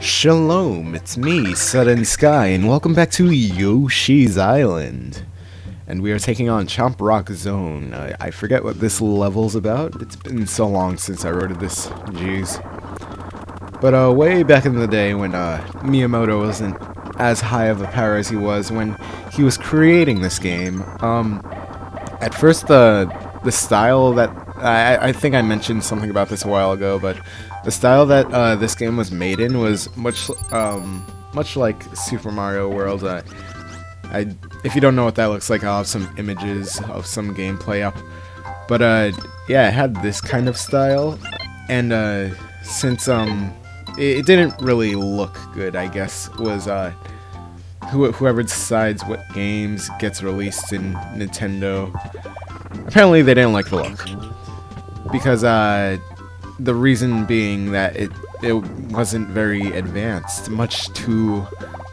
Shalom, it's me, Sudden Skye, and welcome back to Yoshi's Island. And we are taking on Chomp Rock Zone. I forget what this level's about. It's been so long since I wrote this. Jeez. But way back in the day when Miyamoto wasn't as high of a power as he was when he was creating this game, at first the style that I think I mentioned something about this a while ago, but the style that this game was made in was much like Super Mario World. If you don't know what that looks like, I'll have some images of some gameplay up. But yeah, it had this kind of style, and since it didn't really look good, I guess, was whoever decides what games gets released in Nintendo. Apparently, they didn't like the look because the reason being that it wasn't very advanced, much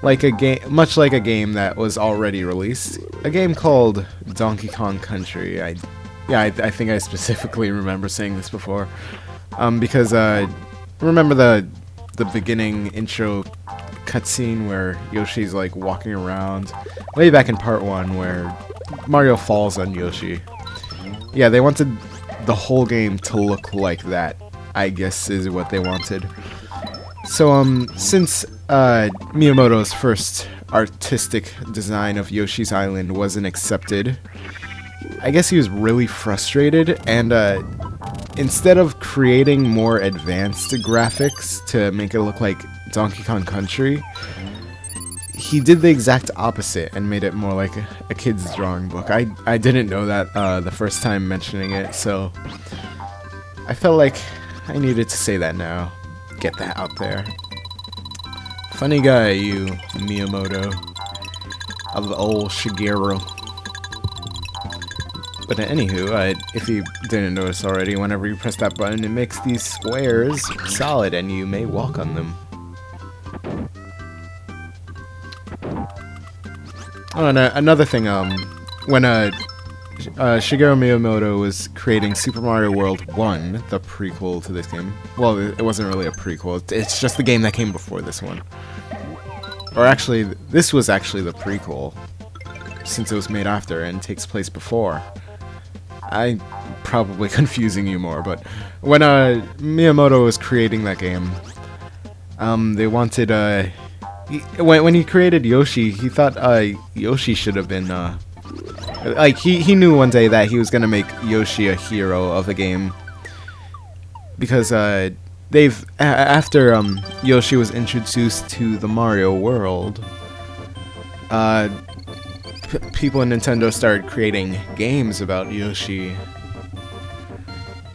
like a game that was already released. A game called Donkey Kong Country. I think I specifically remember saying this before, because remember the beginning intro cutscene where Yoshi's like walking around, way back in part 1, where Mario falls on Yoshi. Yeah, they wanted the whole game to look like that, I guess is what they wanted. So since Miyamoto's first artistic design of Yoshi's Island wasn't accepted, I guess he was really frustrated, and instead of creating more advanced graphics to make it look like Donkey Kong Country, he did the exact opposite and made it more like a kid's drawing book. I didn't know that the first time mentioning it, so I felt like I needed to say that now. Get that out there. Funny guy, you, Miyamoto, of the old Shigeru. But anywho, if you didn't notice already, whenever you press that button, it makes these squares solid, and you may walk on them. Oh, and another thing, when Shigeru Miyamoto was creating Super Mario World 1, the prequel to this game. Well, it wasn't really a prequel. It's just the game that came before this one. Or actually, this was actually the prequel, since it was made after and takes place before. I'm probably confusing you more, but when Miyamoto was creating that game, they wanted when he created Yoshi, he thought Yoshi should have been like he knew one day that he was gonna make Yoshi a hero of the game, because after Yoshi was introduced to the Mario world, people in Nintendo started creating games about Yoshi.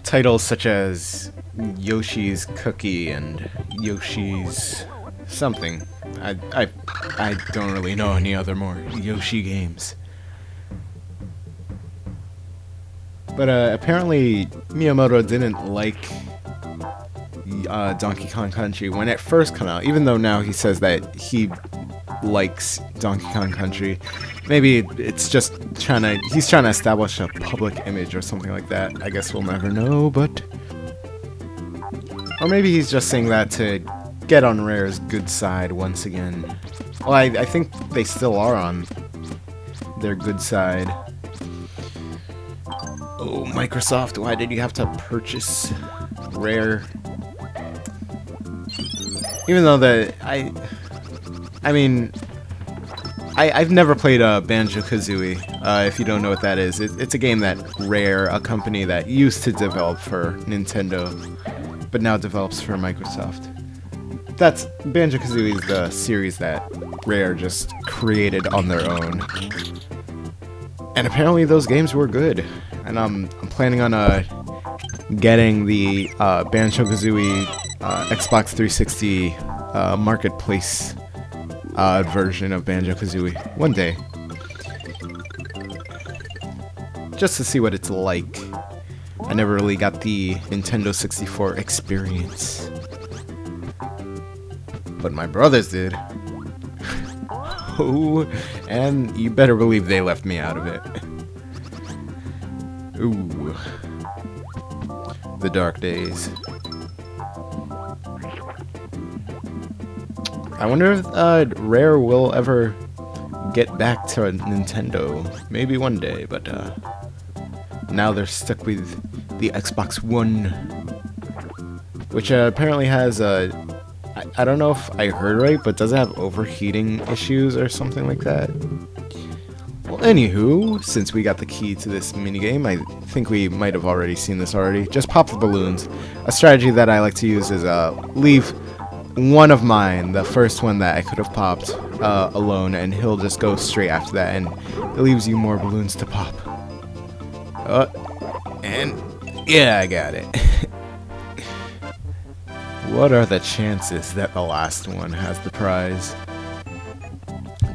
Titles such as Yoshi's Cookie and Yoshi's something. I don't really know any other more Yoshi games. But apparently Miyamoto didn't like Donkey Kong Country when it first came out, even though now he says that he likes Donkey Kong Country. Maybe it's just he's trying to establish a public image or something like that. I guess we'll never know, but... Or maybe he's just saying that to get on Rare's good side once again. Well, I think they still are on their good side. Oh, Microsoft, why did you have to purchase Rare? Even though I've never played Banjo-Kazooie, if you don't know what that is. It's a game that Rare, a company that used to develop for Nintendo, but now develops for Microsoft. That's Banjo-Kazooie is the series that Rare just created on their own. And apparently those games were good. And I'm planning on getting the Banjo-Kazooie Xbox 360 Marketplace version of Banjo-Kazooie one day. Just to see what it's like. I never really got the Nintendo 64 experience. But my brothers did. Oh, and you better believe they left me out of it. Ooh. The dark days. I wonder if Rare will ever get back to Nintendo. Maybe one day, but now they're stuck with the Xbox One, which apparently has I don't know if I heard right, but does it have overheating issues or something like that? Well, anywho, since we got the key to this minigame, I think we might have already seen this already. Just pop the balloons. A strategy that I like to use is leave one of mine, the first one that I could have popped, alone, and he'll just go straight after that, and it leaves you more balloons to pop. And yeah, I got it. What are the chances that the last one has the prize?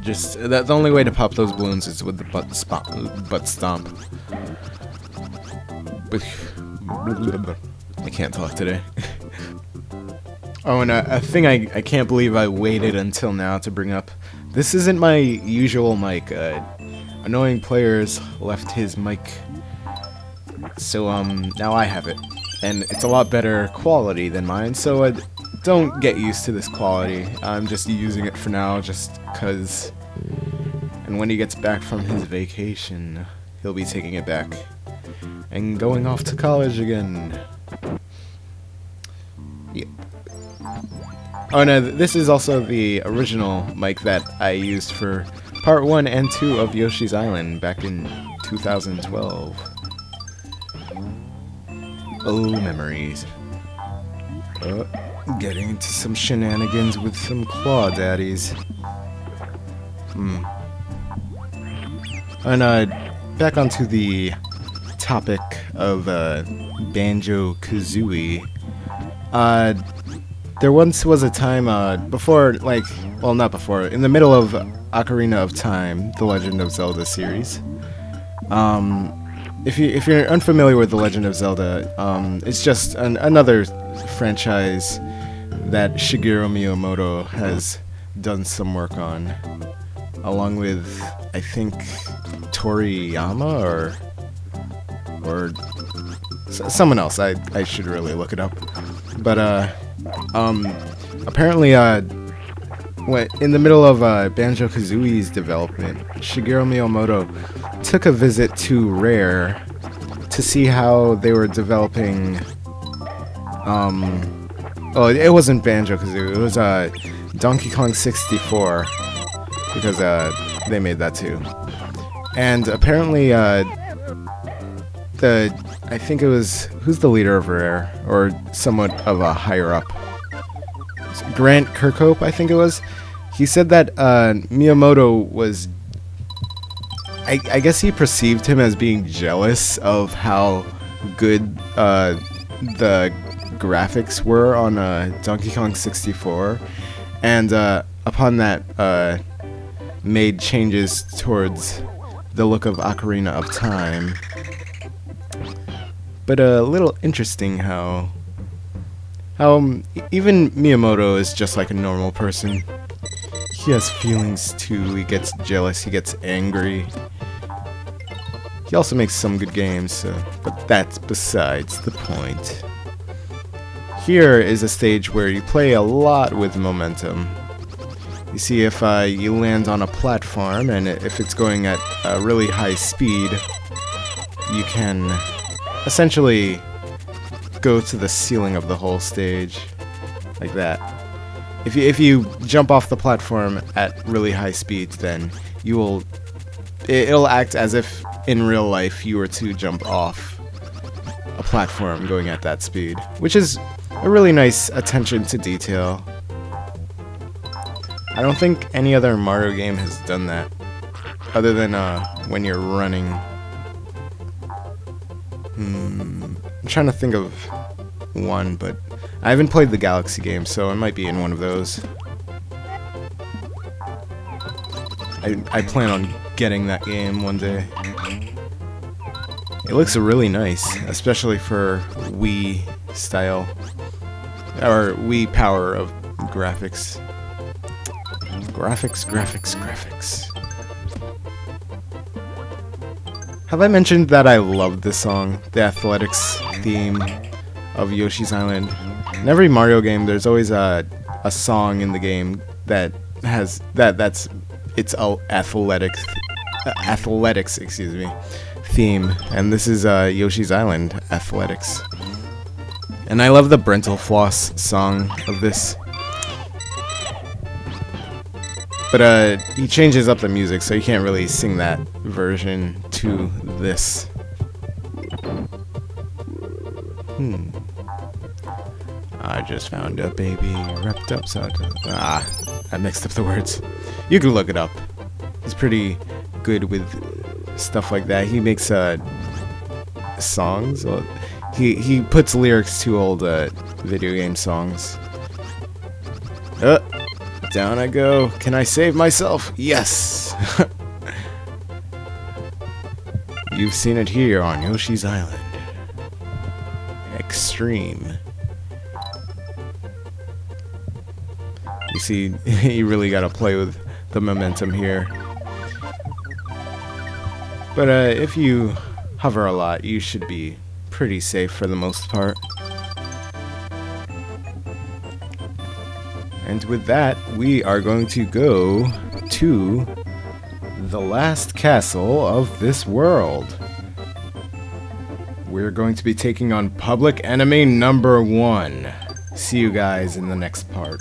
Just the only way to pop those balloons is with the butt stomp. I can't talk today. Oh, and a thing I can't believe I waited until now to bring up. This isn't my usual mic. Annoying Players left his mic, so now I have it, and it's a lot better quality than mine. So don't get used to this quality. I'm just using it for now, just cause. And when he gets back from his vacation, he'll be taking it back and going off to college again. Yep. Oh no, this is also the original mic that I used for part 1 and 2 of Yoshi's Island back in 2012. Oh, memories. Getting into some shenanigans with some claw daddies. And back onto the topic of Banjo-Kazooie. There once was a time before, like, well, not before, in the middle of Ocarina of Time, the Legend of Zelda series. If you're unfamiliar with the Legend of Zelda, it's just another franchise that Shigeru Miyamoto has done some work on, along with, I think, Toriyama or someone else. I should really look it up. But apparently, in the middle of Banjo-Kazooie's development, Shigeru Miyamoto took a visit to Rare to see how they were developing. Oh, it wasn't Banjo-Kazooie. It was Donkey Kong 64, because they made that too. And apparently, I think it was, who's the leader of Rare, or somewhat of a higher up? Grant Kirkhope, I think it was. He said that Miyamoto was, I guess he perceived him as being jealous of how good the graphics were on Donkey Kong 64, and upon that made changes towards the look of Ocarina of Time. But a little interesting how even Miyamoto is just like a normal person. He has feelings too. He gets jealous. He gets angry. He also makes some good games, but that's besides the point. Here is a stage where you play a lot with momentum. You see, if you land on a platform, and if it's going at a really high speed, you can essentially go to the ceiling of the whole stage, like that. If you jump off the platform at really high speeds, then it'll act as if in real life you were to jump off a platform going at that speed, which is a really nice attention to detail. I don't think any other Mario game has done that, other than when you're running. I'm trying to think of one, but I haven't played the Galaxy game, so it might be in one of those. I plan on getting that game one day. It looks really nice, especially for Wii style, or Wii power of graphics. Graphics. Have I mentioned that I love this song, the athletics theme of Yoshi's Island? In every Mario game, there's always a song in the game that has that's its athletics, excuse me, theme, and this is Yoshi's Island Athletics. And I love the Brental Floss song of this. But he changes up the music, so you can't really sing that version to this. I just found a baby wrapped upside down. I mixed up the words. You can look it up. He's pretty good with stuff like that. He makes songs. Well, he puts lyrics to old video game songs. Down I go. Can I save myself? Yes! You've seen it here on Yoshi's Island. Extreme. You see, you really gotta play with the momentum here. But if you hover a lot, you should be pretty safe for the most part. And with that, we are going to go to the last castle of this world. We're going to be taking on public enemy number 1. See you guys in the next part.